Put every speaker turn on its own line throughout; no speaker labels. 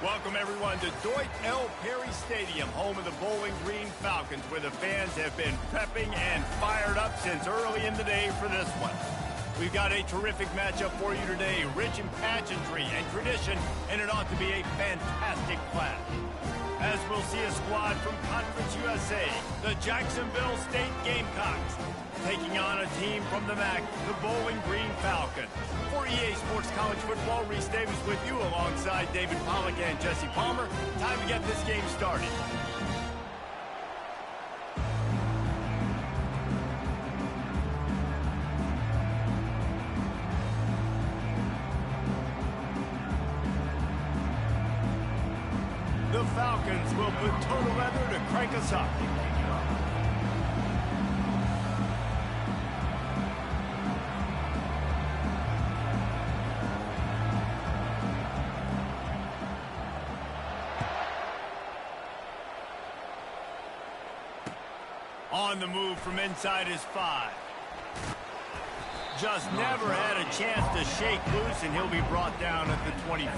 Welcome, everyone, to Deutsch L. Perry Stadium, home of the Bowling Green Falcons, where the fans have been prepping and fired up since early in the day for this one. We've got a terrific matchup for you today, rich in pageantry and tradition, and it ought to be a fantastic clash. As we'll see a squad from Conference USA, the Jacksonville State Gamecocks, taking on a team from the MAC, the Bowling Green Falcons. For EA Sports College Football, Reese Davis with you alongside David Pollack and Jesse Palmer. Time to get this game started. The Falcons will put total leather to crank us up. On the move from inside his 5. Just never had a chance to shake loose, and he'll be brought down at the 24.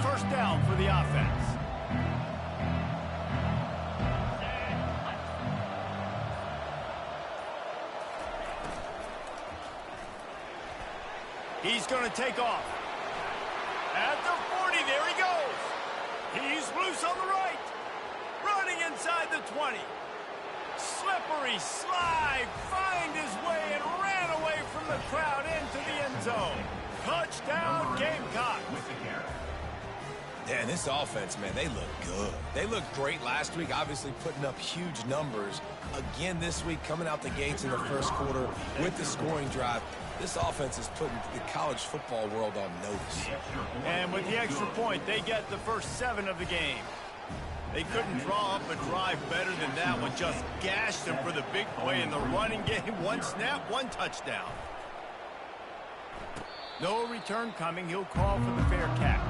First down for the offense. He's going to take off. At the 40, there he goes. He's loose on the right. Running inside the 20. Slippery slide, find his way and ran away from the crowd into the end zone. Touchdown, Gamecocks.
Yeah, and this offense, man, they look good. They looked great last week, obviously putting up huge numbers. Again this week, coming out the gates in the first quarter with the scoring drive. This offense is putting the college football world on notice.
And with the extra point, they get the first 7 of the game. They couldn't draw up a drive better than that one. Just gashed them for the big play in the running game. 1 snap, 1 touchdown. No return coming. He'll call for the fair catch.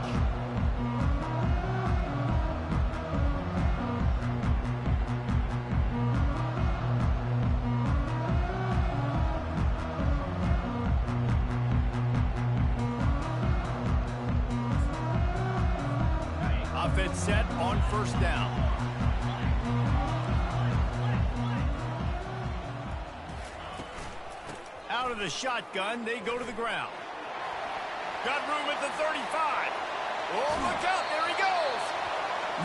Offense set on first down. Out of the shotgun, they go to the ground. Got room at the 35. Oh, look out, there he goes.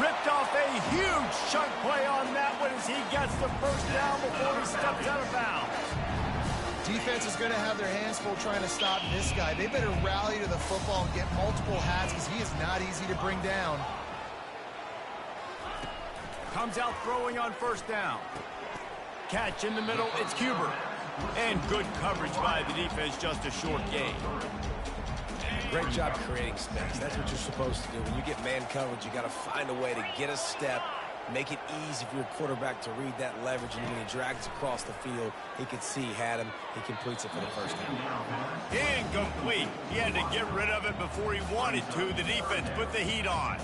Ripped off a huge chunk play on that one as he gets the first down before he steps out of bounds.
Defense is going to have their hands full trying to stop this guy. They better rally to the football and get multiple hats because he is not easy to bring down.
Comes out throwing on first down. Catch in the middle, it's Huber. And good coverage by the defense, just a short gain.
Great job creating space. That's what you're supposed to do. When you get man coverage, you got to find a way to get a step, make it easy for your quarterback to read that leverage, and when he drags across the field, he could see he had him. He completes it for the first down.
Incomplete. He had to get rid of it before he wanted to. The defense put the heat on.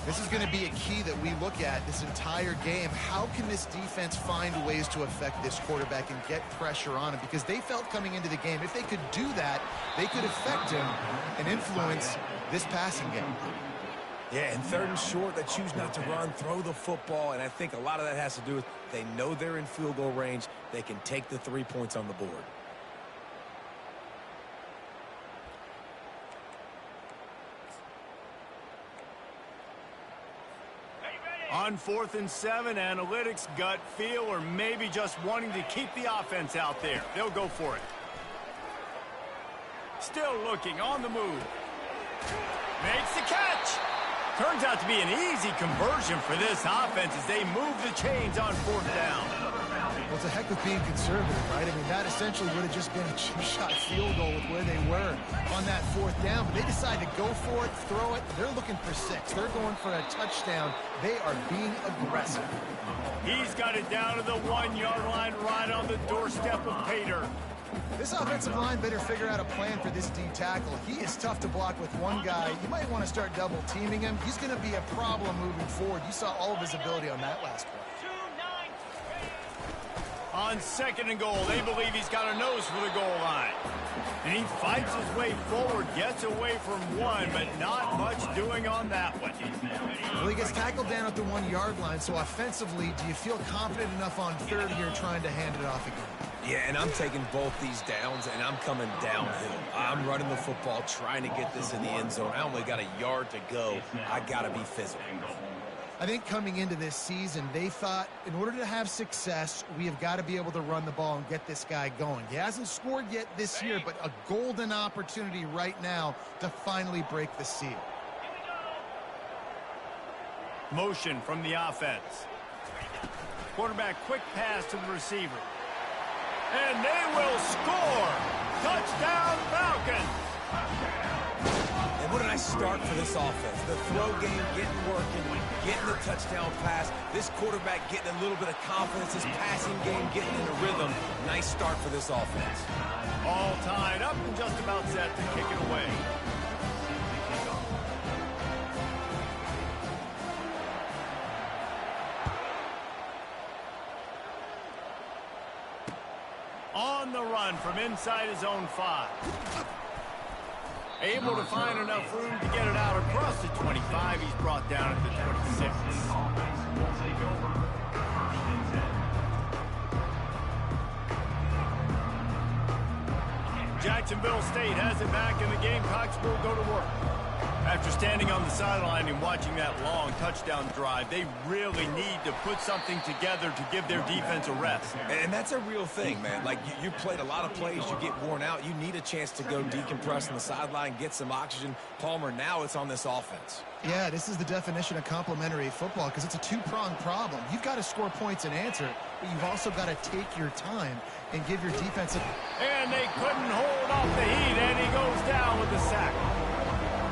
This is going to be a key that we look at this entire game. How can this defense find ways to affect this quarterback and get pressure on him? Because they felt coming into the game, if they could do that, they could affect him and influence this passing game.
Yeah, and 3rd and short, they choose not to run, throw the football, and I think a lot of that has to do with they know they're in field goal range. They can take the 3 points on the board.
On 4th and 7, analytics, gut feel, or maybe just wanting to keep the offense out there. They'll go for it. Still looking, on the move. Makes the catch. Turns out to be an easy conversion for this offense as they move the chains on 4th down.
Well, it's a heck of being conservative, right? I mean, that essentially would have just been a chip-shot field goal with where they were on that 4th down. But they decided to go for it, throw it. They're looking for 6. They're going for a touchdown. They are being aggressive.
He's got it down to the 1-yard line right on the doorstep of Pater.
This offensive line better figure out a plan for this D tackle. He is tough to block with one guy. You might want to start double-teaming him. He's going to be a problem moving forward. You saw all of his ability on that last play.
On 2nd and goal, they believe he's got a nose for the goal line. And he fights his way forward, gets away from 1, but not much doing on that one.
Well, he gets tackled down at the 1-yard line, so offensively, do you feel confident enough on 3rd here trying to hand it off again?
Yeah, and I'm taking both these downs, and I'm coming downhill. I'm running the football, trying to get this in the end zone. I only got a yard to go. I got to be physical.
I think coming into this season, they thought in order to have success, we have got to be able to run the ball and get this guy going. He hasn't scored yet this year, but a golden opportunity right now to finally break the seal.
Motion from the offense. Quarterback quick pass to the receiver. And they will score! Touchdown Falcons!
And what did I start for this offense? The throw game getting working, getting the touchdown pass, this quarterback getting a little bit of confidence, this passing game getting in a rhythm. Nice start for this offense.
All tied up and just about set to kick it away. On the run from inside his own 5. Able to find enough room to get it out across the 25. He's brought down at the 26. Jacksonville State has it back, and the Gamecocks will go to work. After standing on the sideline and watching that long touchdown drive, they really need to put something together to give their defense a rest.
And that's a real thing, man. Like, you played a lot of plays, you get worn out. You need a chance to go decompress on the sideline, get some oxygen. Palmer, now it's on this offense.
Yeah, this is the definition of complementary football because it's a two-pronged problem. You've got to score points and answer, but you've also got to take your time and give your defense a...
And they couldn't hold off the heat, and he goes down with the sack.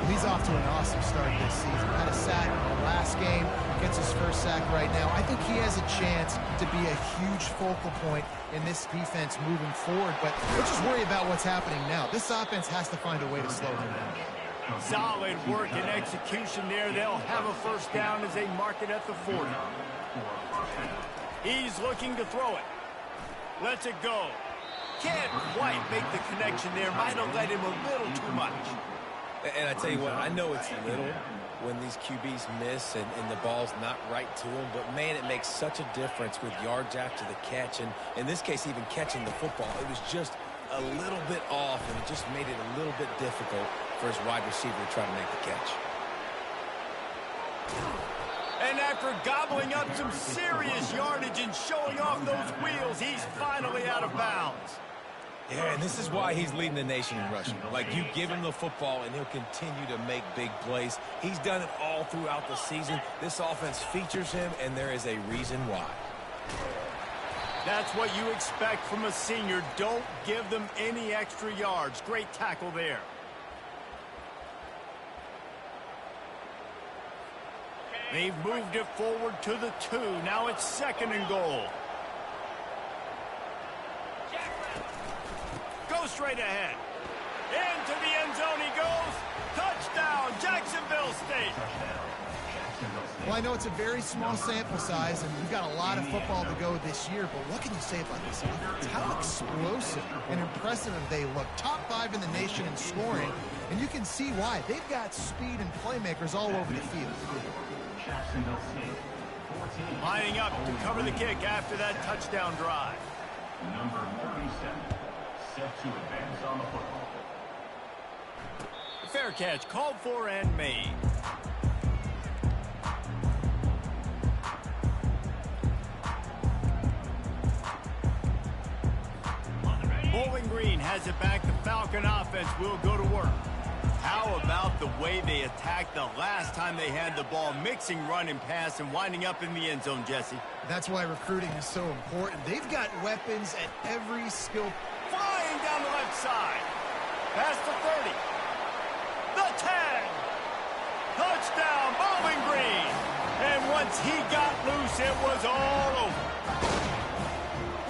He's off to an awesome start this season. Had a sack in the last game, gets his first sack right now. I think he has a chance to be a huge focal point in this defense moving forward, but let's just worry about what's happening now. This offense has to find a way to slow him down.
Solid work and execution there. They'll have a first down as they mark it at the 40. He's looking to throw it. Lets it go. Can't quite make the connection there. Might have let him a little too much.
And I tell you what, I know it's little when these QBs miss and the ball's not right to them, but, man, it makes such a difference with yards after the catch, and in this case, even catching the football. It was just a little bit off, and it just made it a little bit difficult for his wide receiver to try to make the catch.
And after gobbling up some serious yardage and showing off those wheels, he's finally out of bounds.
Yeah, and this is why he's leading the nation in rushing. Like, you give him the football, and he'll continue to make big plays. He's done it all throughout the season. This offense features him, and there is a reason why.
That's what you expect from a senior. Don't give them any extra yards. Great tackle there. They've moved it forward to the 2. Now it's 2nd and goal. Go straight ahead. Into the end zone he goes. Touchdown, Jacksonville State.
Well, I know it's a very small sample size, and we've got a lot of football to go this year, but what can you say about this offense? How explosive and impressive they look. Top 5 in the nation in scoring, and you can see why. They've got speed and playmakers all over the field.
Lining up to cover the kick after that touchdown drive.
Number 37, set to advance on the football.
Fair catch called for and made. Bowling Green has it back. The Falcon offense will go to work. How about the way they attacked the last time they had the ball, mixing run and pass and winding up in the end zone, Jesse?
That's why recruiting is so important. They've got weapons at every skill.
Flying down the left side. Past the 30. The 10. Touchdown, Bowling Green. And once he got loose, it was all over.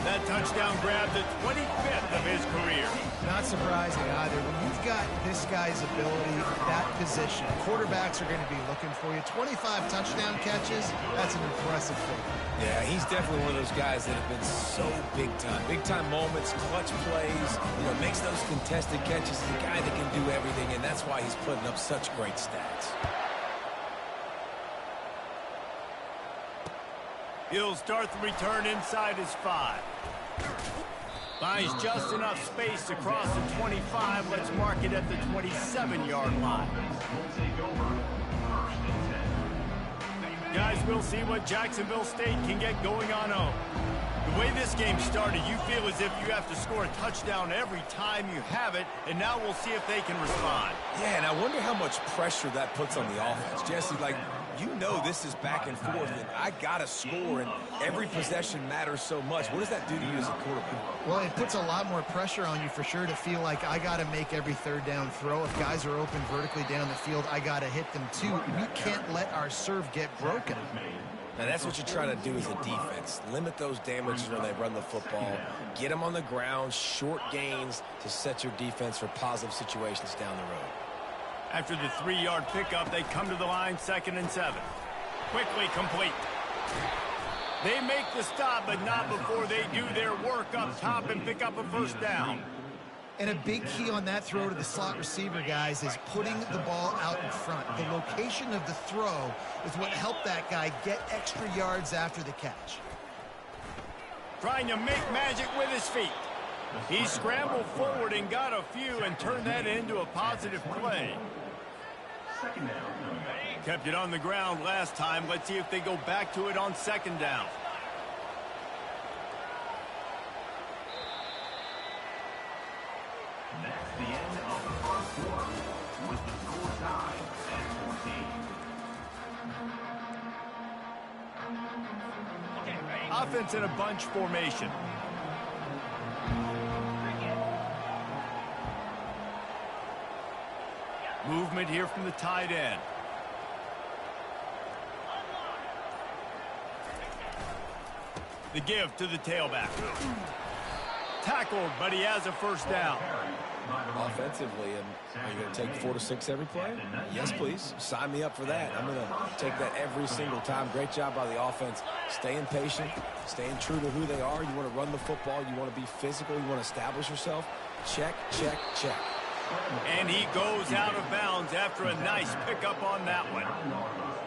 That touchdown grabbed the 25th of his career.
Not surprising either. When you've got this guy's ability, that position, quarterbacks are going to be looking for you. 25 touchdown catches, that's an impressive thing.
Yeah, he's definitely one of those guys that have been so big time. Big time moments, clutch plays, makes those contested catches. He's a guy that can do everything, and that's why he's putting up such great stats.
He'll start the return inside his 5. Finds just enough space to cross the 25. Let's mark it at the 27-yard line. Guys, we'll see what Jacksonville State can get going on home. The way this game started, you feel as if you have to score a touchdown every time you have it, and now we'll see if they can respond.
Yeah, and I wonder how much pressure that puts on the offense. Jesse, this is back and forth, and I got to score, and every possession matters so much. What does that do to you as a quarterback?
Well, it puts a lot more pressure on you for sure to feel like I got to make every third down throw. If guys are open vertically down the field, I got to hit them too. We can't let our serve get broken.
Now, that's what you're trying to do as a defense. Limit those damages when they run the football. Get them on the ground, short gains to set your defense for positive situations down the road.
After the 3-yard pickup, they come to the line, 2nd and 7. Quickly complete. They make the stop, but not before they do their work up top and pick up a first down.
And a big key on that throw to the slot receiver, guys, is putting the ball out in front. The location of the throw is what helped that guy get extra yards after the catch.
Trying to make magic with his feet. He scrambled forward and got a few and turned that into a positive play. Kept it on the ground last time. Let's see if they go back to it on 2nd down.
That's the end of the first quarter, with the score tied at 14.
Offense in a bunch formation. Movement here from the tight end. The give to the tailback. Tackled, but he has a first down.
Offensively, are you going to take 4 to 6 every play? Yes, please. Sign me up for that. I'm going to take that every single time. Great job by the offense. Staying patient, staying true to who they are. You want to run the football. You want to be physical. You want to establish yourself. Check, check, check.
And he goes out of bounds after a nice pickup on that one.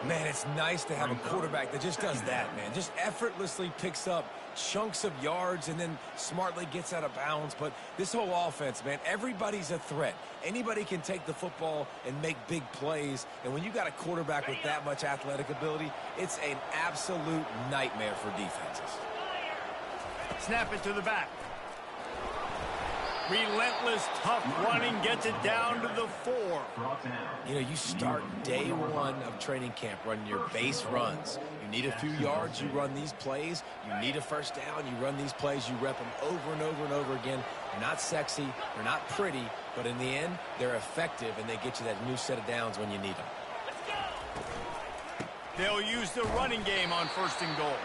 Man, it's nice to have a quarterback that just does that, man. Just effortlessly picks up chunks of yards and then smartly gets out of bounds. But this whole offense, man, everybody's a threat. Anybody can take the football and make big plays. And when you got a quarterback with that much athletic ability, it's an absolute nightmare for defenses.
Snap it to the back. Relentless, tough running gets it down to the 4.
You start day 1 of training camp running your base runs. You need a few yards, you run these plays. You need a first down, you run these plays. You rep them over and over and over again. They're not sexy, they're not pretty, but in the end, they're effective, and they get you that new set of downs when you need them.
They'll use the running game on 1st and goal.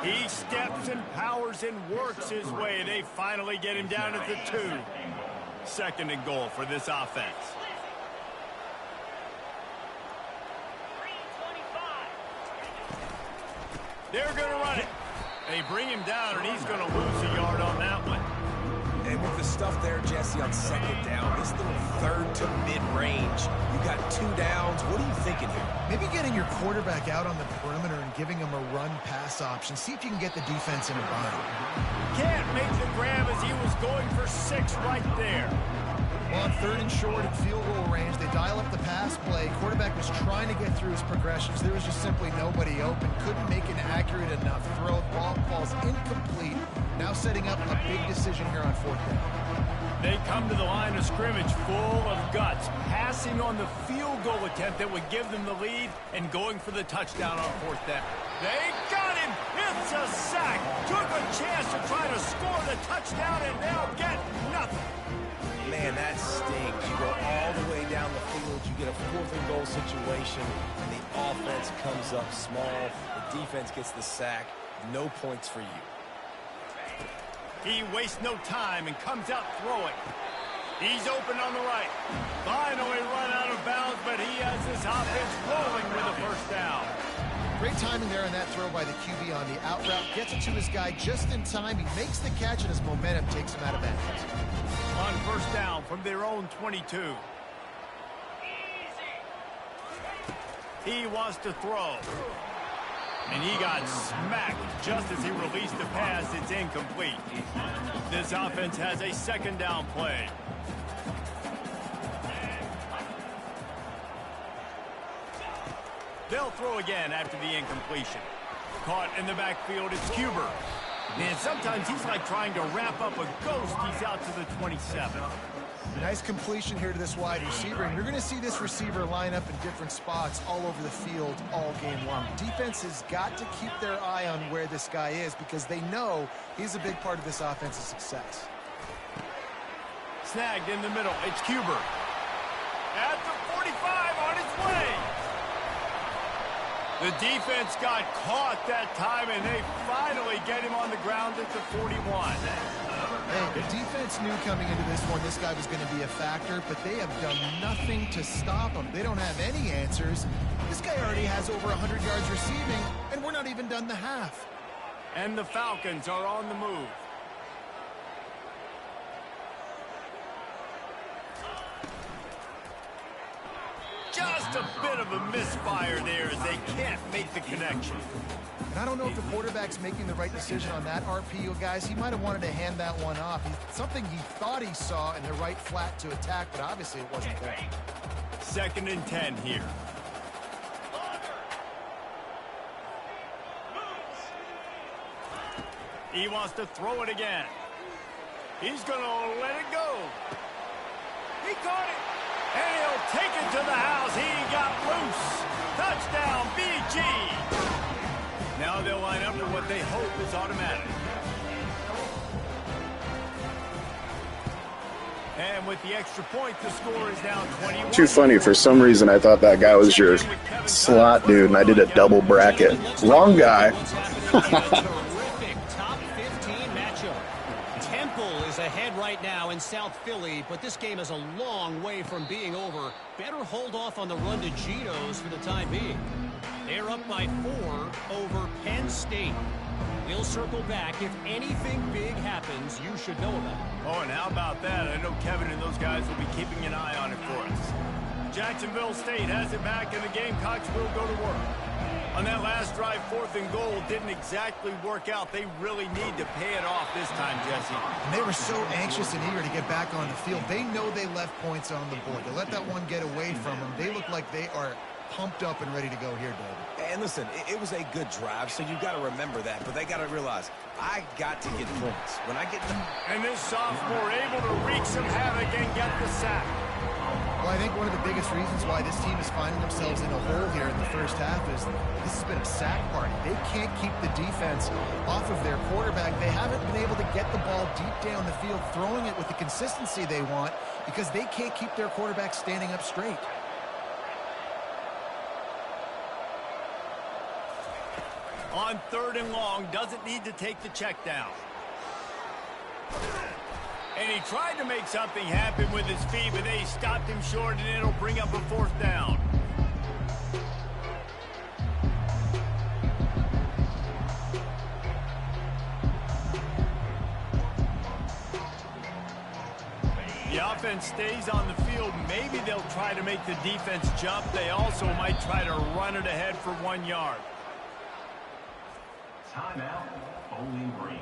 He steps and powers and works his way. They finally get him down at the 2. 2nd and goal for this offense. They're going to run it. They bring him down, and he's going to lose a yard on that one.
And with the stuff there, Jesse, on 2nd down, this little 3rd to mid-range, you got 2 downs. What are you thinking here?
Maybe getting your quarterback out on the perimeter and giving him a run-pass option. See if you can get the defense in a bind.
Can't make the grab as he was going for 6 right there.
Well, on 3rd and short at field goal range, they dial up the pass play. Quarterback was trying to get through his progressions. There was just simply nobody open. Couldn't make an accurate enough throw. Ball falls incomplete. Now setting up a big decision here on 4th down.
They come to the line of scrimmage full of guts, passing on the field goal attempt that would give them the lead and going for the touchdown on fourth down. They got him! It's a sack! Took a chance to try to score the touchdown and now get nothing.
Man, that stinks. You go all the way down the field, you get a 4th and goal situation, and the offense comes up small. The defense gets the sack. No points for you.
He wastes no time and comes out throwing. He's open on the right. Finally run out of bounds, but he has his offense rolling with a first down.
Great timing there on that throw by the QB on the out route. Gets it to his guy just in time. He makes the catch, and his momentum takes him out of bounds.
On first down from their own 22. He wants to throw. And he got smacked just as he released the pass. It's incomplete. This offense has a second down play. They'll throw again after the incompletion. Caught in the backfield, it's Huber. And sometimes he's like trying to wrap up a ghost. He's out to the 27.
Nice completion here to this wide receiver, and you're going to see this receiver line up in different spots all over the field all game long. Defense has got to keep their eye on where this guy is because they know he's a big part of this offense's success.
Snagged in the middle, it's Huber. At the 45 on his way. The defense got caught that time, and they finally get him on the ground at the 41.
Hey, the defense knew coming into this one this guy was going to be a factor, but they have done nothing to stop him. They don't have any answers. This guy already has over 100 yards receiving, and we're not even done the half.
And the Falcons are on the move. Just a bit of a misfire there as they can't make the connection.
And I don't know if the quarterback's making the right decision on that RPO, guys. He might have wanted to hand that one off. Something he thought he saw in the right flat to attack, but obviously it wasn't there.
2nd and 10 here. He wants to throw it again. He's going to let it go. He caught it. And he'll take it to the house. He got loose. Touchdown, BG. Now they'll line up for what they hope is automatic. And with the extra point, the score is now 21.
Too funny. For some reason, I thought that guy was your slot dude, and I did a double bracket. Wrong guy.
Terrific top 15 matchup. Temple is ahead right now in South Philly, but this game is a long way from being over. Better hold off on the run to Geno's for the time being. They're up by 4 over Penn State. We'll circle back. If anything big happens, you should know about it.
Oh, and how about that? I know Kevin and those guys will be keeping an eye on it for us. Jacksonville State has it back, and the Gamecocks will go to work. On that last drive, 4th and goal didn't exactly work out. They really need to pay it off this time, Jesse.
And they were so anxious and eager to get back on the field. They know they left points on the board. To let that one get away from them, they look like they are pumped up and ready to go here, David.
And listen, it was a good drive, so you've got to remember that. But they got to realize, I got to get points. When I get them.
And this sophomore able to wreak some havoc and get the sack.
Well, I think one of the biggest reasons why this team is finding themselves in a hole here in the first half is this has been a sack party. They can't keep the defense off of their quarterback. They haven't been able to get the ball deep down the field, throwing it with the consistency they want because they can't keep their quarterback standing up straight.
On 3rd and long, doesn't need to take the check down. And he tried to make something happen with his feet, but they stopped him short, and it'll bring up a 4th down. The offense stays on the field. Maybe they'll try to make the defense jump. They also might try to run it ahead for 1 yard.
Timeout, Bowling Green.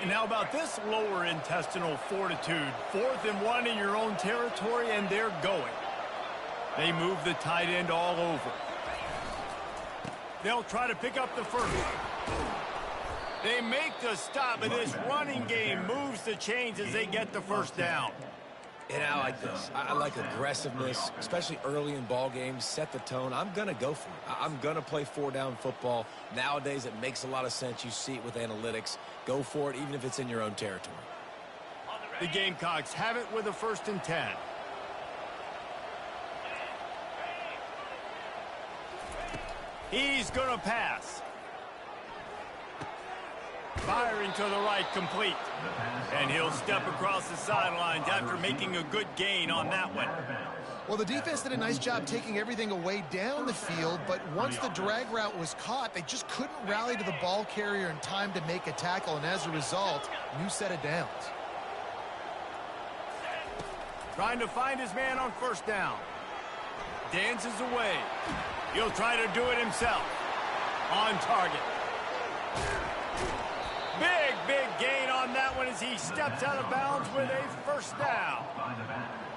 And how about this lower intestinal fortitude? 4th and 1 in your own territory, and they're going. They move the tight end all over. They'll try to pick up the first. They make the stop, and this running game moves the chains as they get the first down.
And I like this. I like aggressiveness, especially early in ball games. Set the tone. I'm going to go for it. I'm going to play 4-down football. Nowadays, it makes a lot of sense. You see it with analytics. Go for it, even if it's in your own territory.
The Gamecocks have it with a 1st and 10. He's going to pass. Firing to the right, complete. And he'll step across the sidelines after making a good gain on that one.
Well, the defense did a nice job taking everything away down the field, but once the drag route was caught, they just couldn't rally to the ball carrier in time to make a tackle, and as a result, new set of downs.
Trying to find his man on 1st down. Dances away. He'll try to do it himself. On target. Big gain on that one as he steps out of bounds with a 1st down.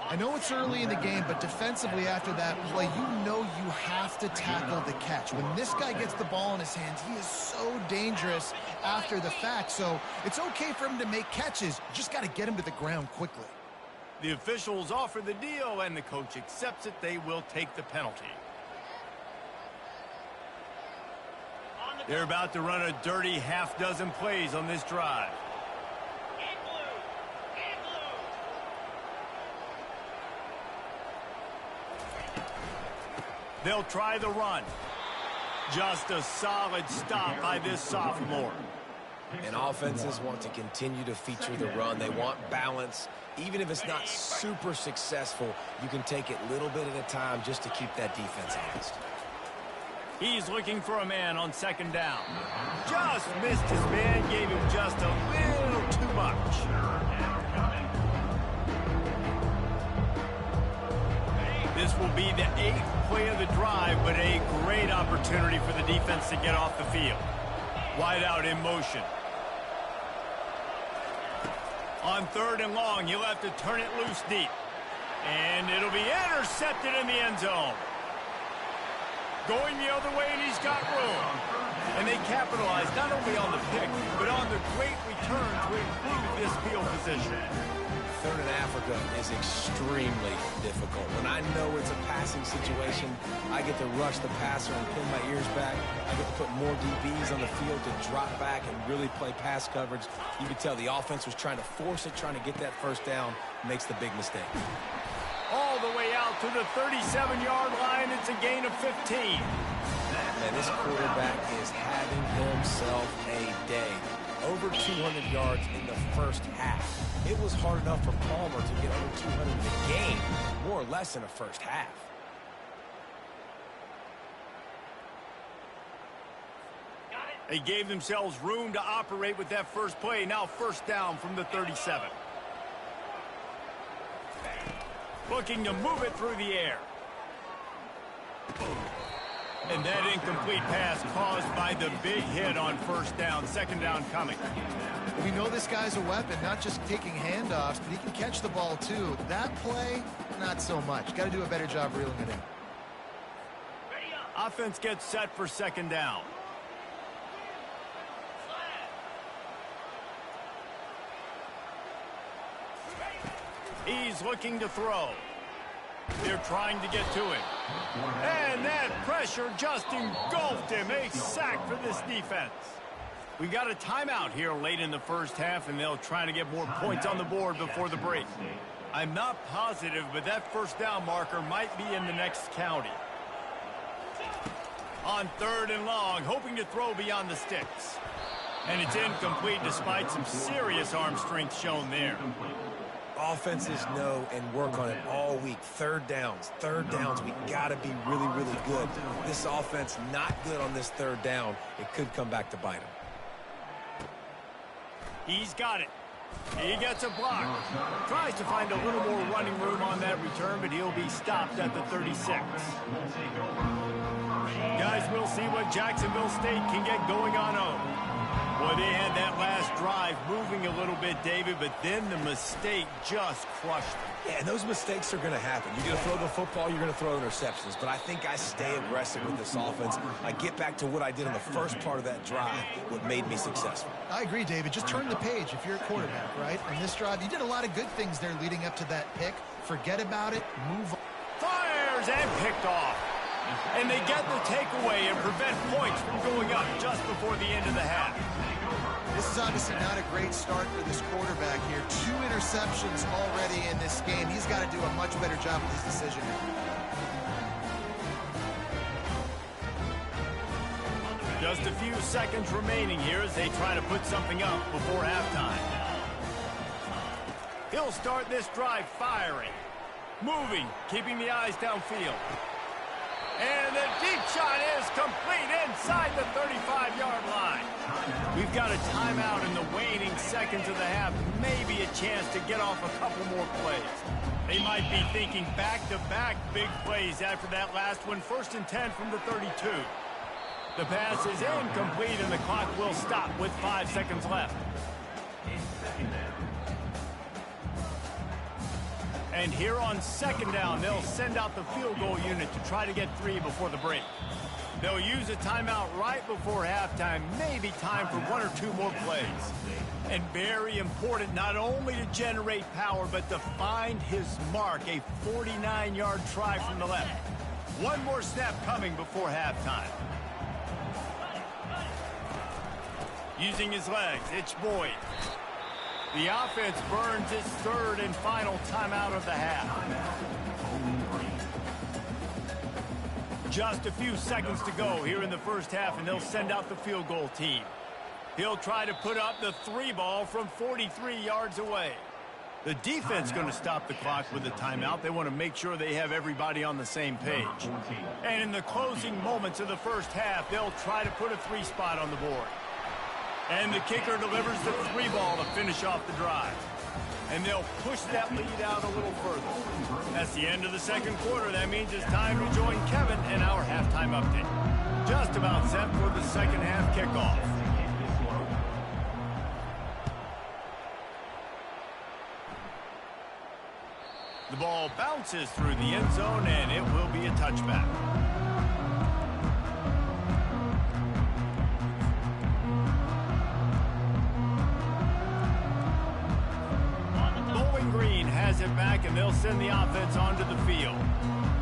I know it's early in the game, but defensively after that play, you know you have to tackle the catch. When this guy gets the ball in his hands, he is so dangerous after the fact. So it's okay for him to make catches. You just got to get him to the ground quickly.
The officials offer the deal, and the coach accepts it. They will take the penalty. They're about to run a dirty half-dozen plays on this drive. They'll try the run. Just a solid stop by this sophomore.
And offenses want to continue to feature the run. They want balance. Even if it's not super successful, you can take it little bit at a time just to keep that defense honest.
He's looking for a man on 2nd down. Just missed his man, gave him just a little too much. This will be the 8th play of the drive, but a great opportunity for the defense to get off the field. Wide out in motion. On 3rd and long, he'll have to turn it loose deep. And it'll be intercepted in the end zone. Going the other way, and he's got room. And they capitalize not only on the pick, but on the great return to improve this field position.
3rd and Africa is extremely difficult. When I know it's a passing situation, I get to rush the passer and pin my ears back. I get to put more DBs on the field to drop back and really play pass coverage. You could tell the offense was trying to force it, trying to get that 1st down, makes the big mistake.
All the way out to the 37-yard line. It's a gain of 15.
Man, this quarterback is having himself a day. Over 200 yards in the 1st half. It was hard enough for Palmer to get over 200 in the game, more or less in the 1st half.
They gave themselves room to operate with that first play. Now 1st down from the 37. Looking to move it through the air. And that incomplete pass caused by the big hit on 1st down. 2nd down coming.
We know this guy's a weapon, not just taking handoffs, but he can catch the ball too. That play, not so much. Got to do a better job reeling it in.
Offense gets set for 2nd down. He's looking to throw. They're trying to get to him. And that pressure just engulfed him. A sack for this defense. We've got a timeout here late in the 1st half, and they'll try to get more points on the board before the break. I'm not positive, but that 1st down marker might be in the next county. On 3rd and long, hoping to throw beyond the sticks. And it's incomplete despite some serious arm strength shown there.
Offenses know and work on it all week. 3rd downs. We got to be really, really good. This offense not good on this 3rd down. It could come back to bite him.
He's got it. He gets a block. Tries to find a little more running room on that return, but he'll be stopped at the 36. Guys, we'll see what Jacksonville State can get going on. Boy, they had that last drive moving a little bit, David, but then the mistake just crushed them.
Yeah, and those mistakes are going to happen. You're going to throw the football, you're going to throw interceptions. But I think I stay aggressive with this offense. I get back to what I did in the first part of that drive, what made me successful.
I agree, David. Just turn the page if you're a quarterback, right? On this drive, you did a lot of good things there leading up to that pick. Forget about it. Move on.
Fires and picked off. And they get the takeaway and prevent points from going up just before the end of the half.
This is obviously not a great start for this quarterback here. 2 interceptions already in this game. He's got to do a much better job with his decision.
Just a few seconds remaining here as they try to put something up before halftime. He'll start this drive firing. Moving, keeping the eyes downfield. And the deep shot is complete inside the 35-yard line. We've got a timeout in the waning seconds of the half. Maybe a chance to get off a couple more plays. They might be thinking back-to-back big plays after that last one. 1st and 10 from the 32. The pass is incomplete and the clock will stop with 5 seconds left. And here on 2nd down, they'll send out the field goal unit to try to get 3 before the break. They'll use a timeout right before halftime, maybe time for 1 or 2 more plays. And very important not only to generate power, but to find his mark, a 49-yard try from the left. 1 more snap coming before halftime. Using his legs, it's Boyd. The offense burns its 3rd and final timeout of the half. Just a few seconds to go here in the first half, and they'll send out the field goal team. He'll try to put up the 3 ball from 43 yards away. The defense going to stop the clock with a timeout. They want to make sure they have everybody on the same page. And in the closing moments of the first half, they'll try to put a 3 spot on the board. And the kicker delivers the 3 ball to finish off the drive. And they'll push that lead out a little further. That's the end of the 2nd quarter. That means it's time to join Kevin in our halftime update. Just about set for the 2nd half kickoff. The ball bounces through the end zone, and it will be a touchback. Has it back, and they'll send the offense onto the field.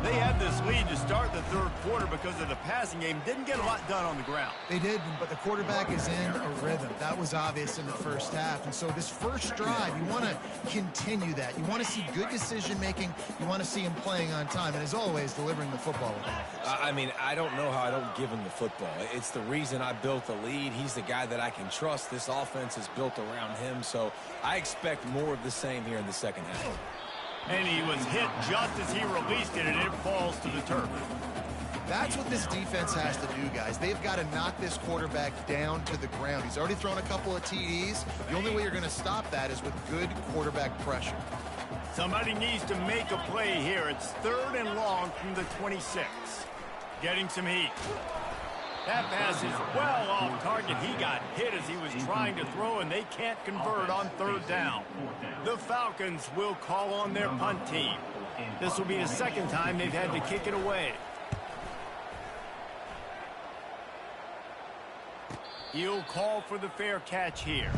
They had this lead to start the 3rd quarter because of the passing game. Didn't get a lot done on the ground.
They did, but the quarterback is in a rhythm. That was obvious in the first half. And so this first drive, you want to continue that. You want to see good decision-making. You want to see him playing on time. And as always, delivering the football with offense.
I mean, I don't know how I don't give him the football. It's the reason I built the lead. He's the guy that I can trust. This offense is built around him. So I expect more of the same here in the 2nd half.
And he was hit just as he released it, and it falls to the turf.
That's what this defense has to do, guys. They've got to knock this quarterback down to the ground. He's already thrown a couple of TDs. The only way you're going to stop that is with good quarterback pressure.
Somebody needs to make a play here. It's 3rd and long from the 26. Getting some heat. That pass is well off target. He got hit as he was trying to throw, and they can't convert on 3rd down. The Falcons will call on their punt team. This will be the 2nd time they've had to kick it away. He'll call for the fair catch here.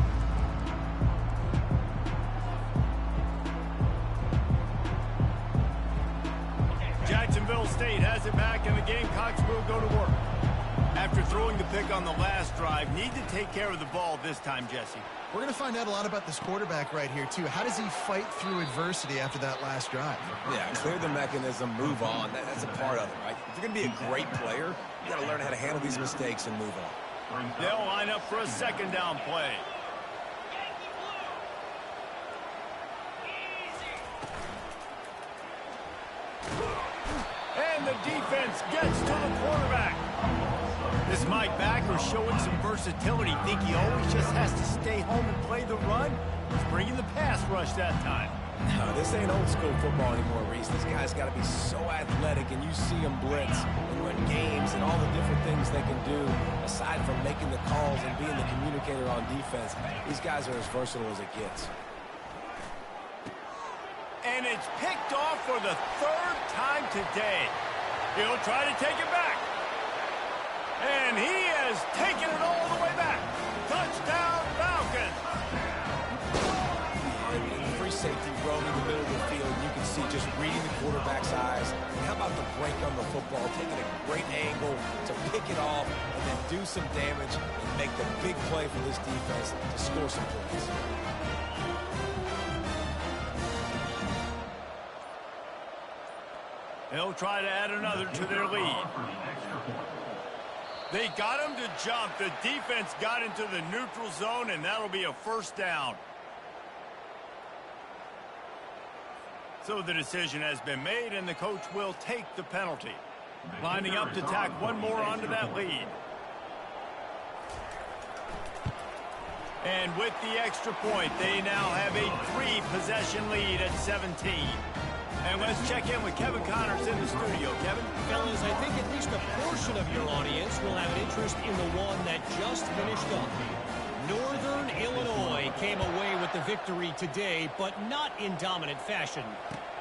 Jacksonville State has it back, and the Gamecocks will go to work. After throwing the pick on the last drive, need to take care of the ball this time, Jesse.
We're going to find out a lot about this quarterback right here, too. How does he fight through adversity after that last drive?
Yeah, clear the mechanism, move on. That's a part of it, right? If you're going to be a great player, you got to learn how to handle these mistakes and move on.
They'll line up for a 2nd down play. And the defense gets to the quarterback. This Mike backer showing some versatility. Think he always just has to stay home and play the run? He's bringing the pass rush that time.
No, this ain't old school football anymore, Reese. This guy's got to be so athletic, and you see him blitz and run games and all the different things they can do aside from making the calls and being the communicator on defense. These guys are as versatile as it gets.
And it's picked off for the third time today. He'll try to take it back. And he has taken it all the way back. Touchdown, Falcons.
Free safety roaming the middle of the field. You can see just reading the quarterback's eyes. And how about the break on the football? Taking a great angle to pick it off and then do some damage and make the big play for this defense to score some points.
They'll try to add another to their lead. They got him to jump. The defense got into the neutral zone, and that'll be a first down. So the decision has been made, and the coach will take the penalty. Lining up to tack one more onto that lead. And with the extra point, they now have a 3-possession lead at 17. And let's check in with Kevin Connors in the studio. Kevin?
Fellas, I think at least a portion of your audience will have an interest in the one that just finished up. Northern Illinois came away with the victory today, but not in dominant fashion.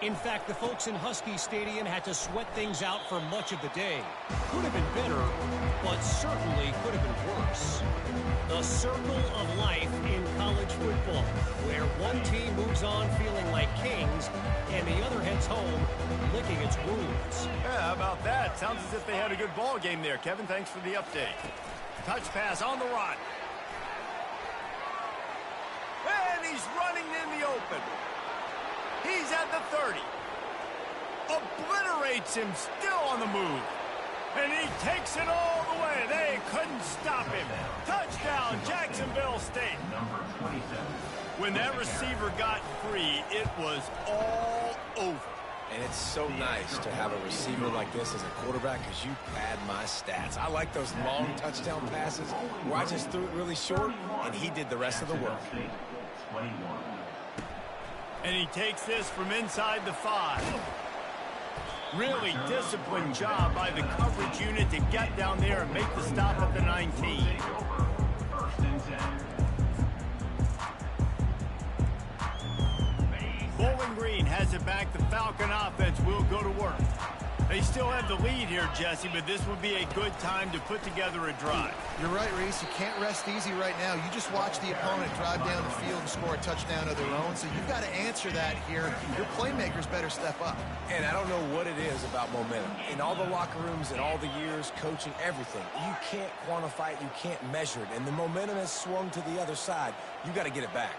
In fact, the folks in Husky Stadium had to sweat things out for much of the day. Could have been better, but certainly could have been worse. The circle of life in college football, where one team moves on feeling like kings, and the other heads home licking its wounds.
Yeah, how about that? Sounds as if they had a good ball game there. Kevin, thanks for the update. Touch pass on the run. And he's running in the open. He's at the 30. Obliterates him, still on the move. And he takes it all the way. They couldn't stop him. Touchdown, Jacksonville State.
Number 27.
When that receiver got free, it was all over.
And it's so nice to have a receiver like this as a quarterback because you pad my stats. I like those long touchdown passes where I just threw it really short, and he did the rest of the work.
21.
And he takes this from inside the 5. Really disciplined job by the coverage unit to get down there and make the stop at the 19.
First and 10.
Bowling Green has it back. The Falcon offense will go to work. They still have the lead here, Jesse, but this would be a good time to put together a drive.
You're right, Reese. You can't rest easy right now. You just watch the opponent drive down the field and score a touchdown of their own, so you've got to answer that here. Your playmakers better step up.
And I don't know what it is about momentum. In all the locker rooms and all the years, coaching, everything, you can't quantify it, you can't measure it. And the momentum has swung to the other side. You got to get it back.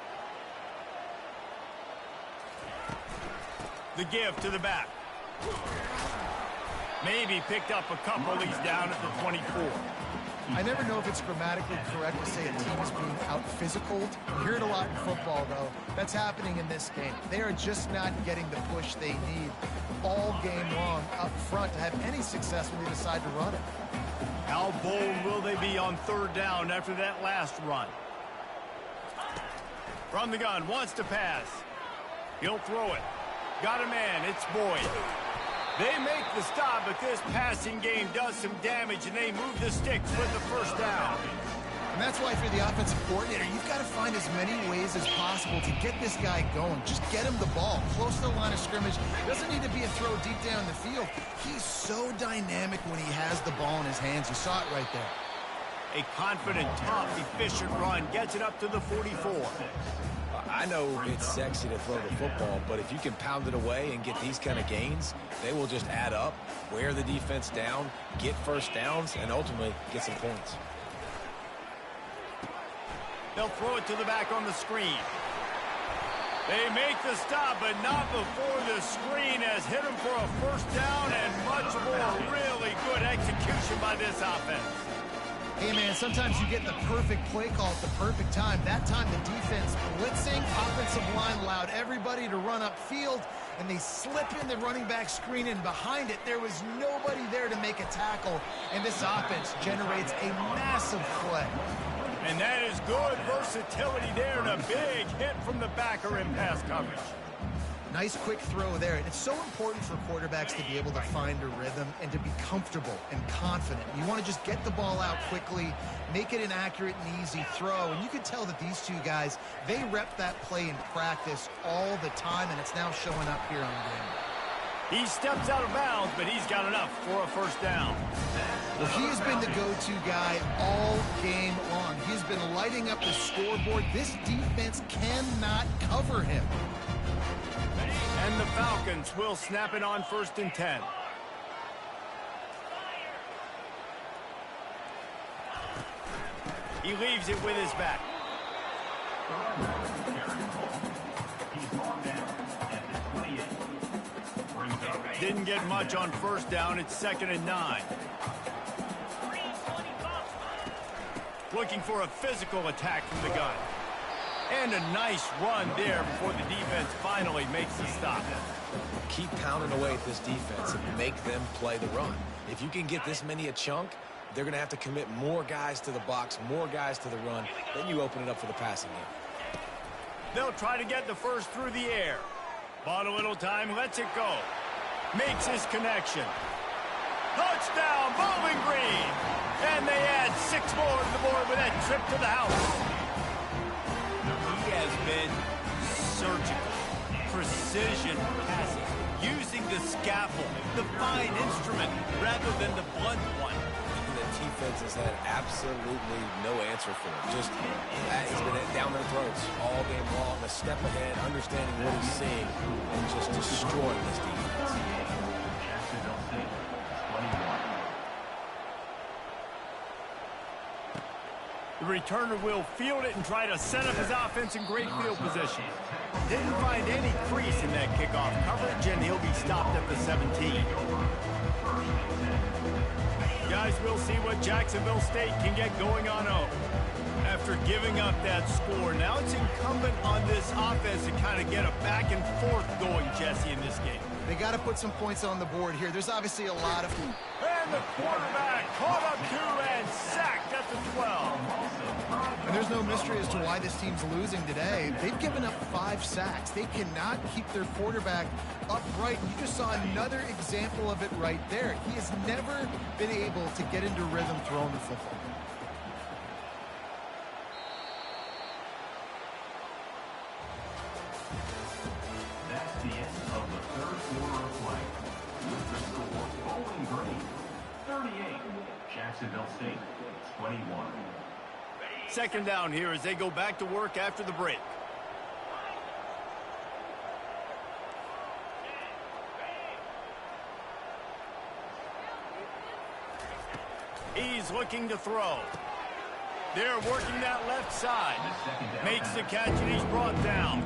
The give to the back. Maybe picked up a couple. He's down at the 24.
I never know if it's grammatically correct to say a team is being out-physicaled. You hear it a lot in football, though. That's happening in this game. They are just not getting the push they need all game long up front to have any success when they decide to run it.
How bold will they be on third down after that last run? From the gun, wants to pass. He'll throw it. Got a man, it's Boyd. They make the stop, but this passing game does some damage, and they move the sticks with the first down.
And that's why, for the offensive coordinator, you've got to find as many ways as possible to get this guy going. Just get him the ball close to the line of scrimmage. Doesn't need to be a throw deep down the field. He's so dynamic when he has the ball in his hands. You saw it right there.
A confident, tough, efficient run gets it up to the 44.
I know it's sexy to throw the football, but if you can pound it away and get these kind of gains, they will just add up, wear the defense down, get first downs, and ultimately get some points.
They'll throw it to the back on the screen. They make the stop, but not before the screen has hit them for a first down and much more. Really good execution by this offense.
Hey, man, sometimes you get the perfect play call at the perfect time. That time, the defense blitzing, offensive line allowed everybody to run upfield, and they slip in the running back screen, and behind it, there was nobody there to make a tackle, and this offense generates a massive play.
And that is good versatility there, and a big hit from the backer in pass coverage.
Nice quick throw there. And it's so important for quarterbacks to be able to find a rhythm and to be comfortable and confident. You want to just get the ball out quickly, make it an accurate and easy throw. And you can tell that these two guys, they rep that play in practice all the time, and it's now showing up here on the game.
He steps out of bounds, but he's got enough for a first down.
Well, he has been the go-to guy all game long. He's been lighting up the scoreboard. This defense cannot cover him.
And the Falcons will snap it on 1st and 10. He leaves it with his back. Didn't get much on first down. It's 2nd and 9. Looking for a physical attack from the gun. And a nice run there before the defense finally makes the stop.
Keep pounding away at this defense and make them play the run. If you can get this many a chunk, they're going to have to commit more guys to the box, more guys to the run. Then you open it up for the passing game.
They'll try to get the first through the air. Bought a little time, lets it go. Makes his connection. Touchdown, Bowling Green! And they add 6 more to the board with that trip to the house. He has been surgical, precision passing, using the scaffold, the fine instrument, rather than the blunt one.
The defense has had absolutely no answer for him. Just, he's been down their throats all game long, a step ahead, understanding what he's seeing, and just destroying this defense.
The returner will field it and try to set up his offense in great field position. Didn't find any crease in that kickoff coverage, and he'll be stopped at the 17. Guys, we'll see what Jacksonville State can get going on 0. After giving up that score, now it's incumbent on this offense to kind of get a back and forth going, Jesse, in this game.
They got to put some points on the board here. There's obviously a lot of...
And the quarterback caught up to and sacked at the 12.
And there's no mystery as to why this team's losing today. They've given up 5 sacks. They cannot keep their quarterback upright. You just saw another example of it right there. He has never been able to get into rhythm throwing the football.
That's the end of the 3rd quarter of play. With the score, Bowling Green 38, Jacksonville State 21.
2nd down here as they go back to work after the break. He's looking to throw. They're working that left side. Makes the catch and he's brought down.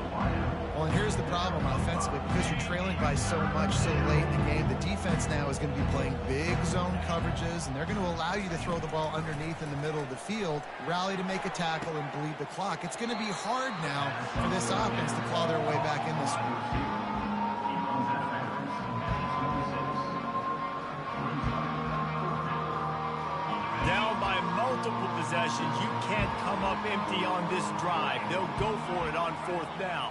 Well, and here's the problem offensively. Because you're trailing by so much so late in the game, the defense now is going to be playing big zone coverages, and they're going to allow you to throw the ball underneath in the middle of the field, rally to make a tackle, and bleed the clock. It's going to be hard now for this offense to claw their way back in this one.
Down by multiple possessions. You can't come up empty on this drive. They'll go for it on 4th down.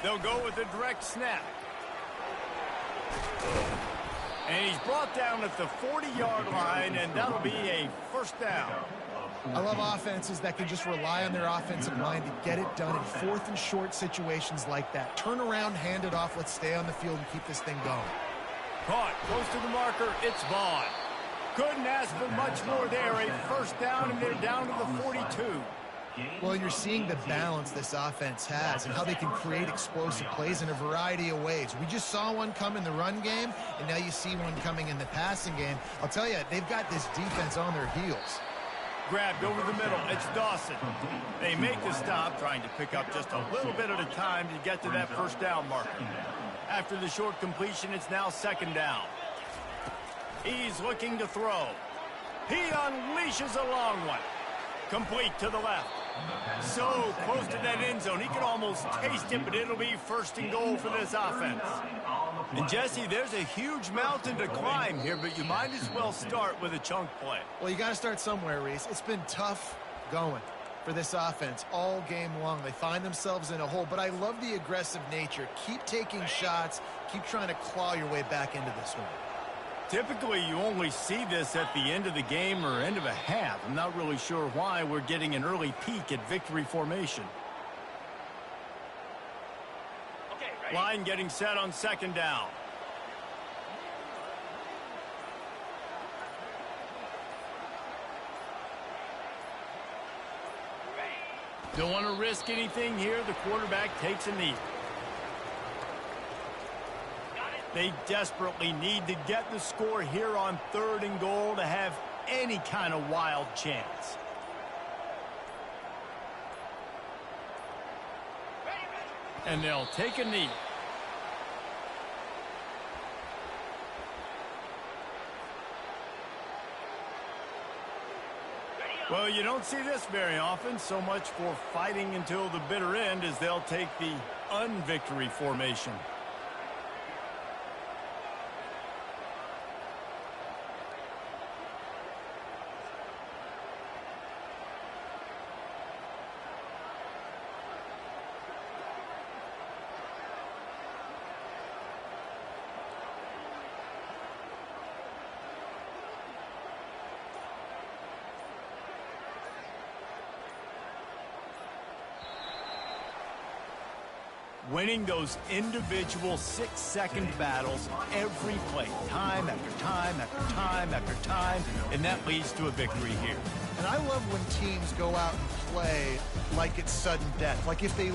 They'll go with a direct snap. And he's brought down at the 40-yard line, and that'll be a 1st down.
I love offenses that can just rely on their offensive line to get it done in 4th and short situations like that. Turn around, hand it off, let's stay on the field and keep this thing going.
Caught, close to the marker, it's Vaughn. Couldn't ask for much more there. A 1st down, and they're down to the 42.
Well, and you're seeing the balance this offense has and how they can create explosive plays in a variety of ways. We just saw one come in the run game, and now you see one coming in the passing game. I'll tell you, they've got this defense on their heels.
Grabbed over the middle. It's Dawson. They make the stop, trying to pick up just a little bit at a time to get to that 1st down marker. After the short completion, it's now 2nd down. He's looking to throw. He unleashes a long one. Complete to the left. So close to that end zone. He can almost taste it, but it'll be 1st and goal for this offense. And Jesse, there's a huge mountain to climb here, but you might as well start with a chunk play.
Well, you got to start somewhere, Reese. It's been tough going. for this offense all game long. They find themselves in a hole, but I love the aggressive nature. Keep taking shots. Keep trying to claw your way back into this one.
Typically, you only see this at the end of the game or end of a half. I'm not really sure why we're getting an early peek at victory formation. Line getting set on second down. Don't want to risk anything here. The quarterback takes a knee. They desperately need to get the score here on 3rd and goal to have any kind of wild chance. And they'll take a knee. Well, you don't see this very often. So much for fighting until the bitter end as they'll take the unvictory formation. Winning those individual 6-second battles every play, time after time after time after time, and that leads to a victory here.
And I love when teams go out and play like it's sudden death. Like if they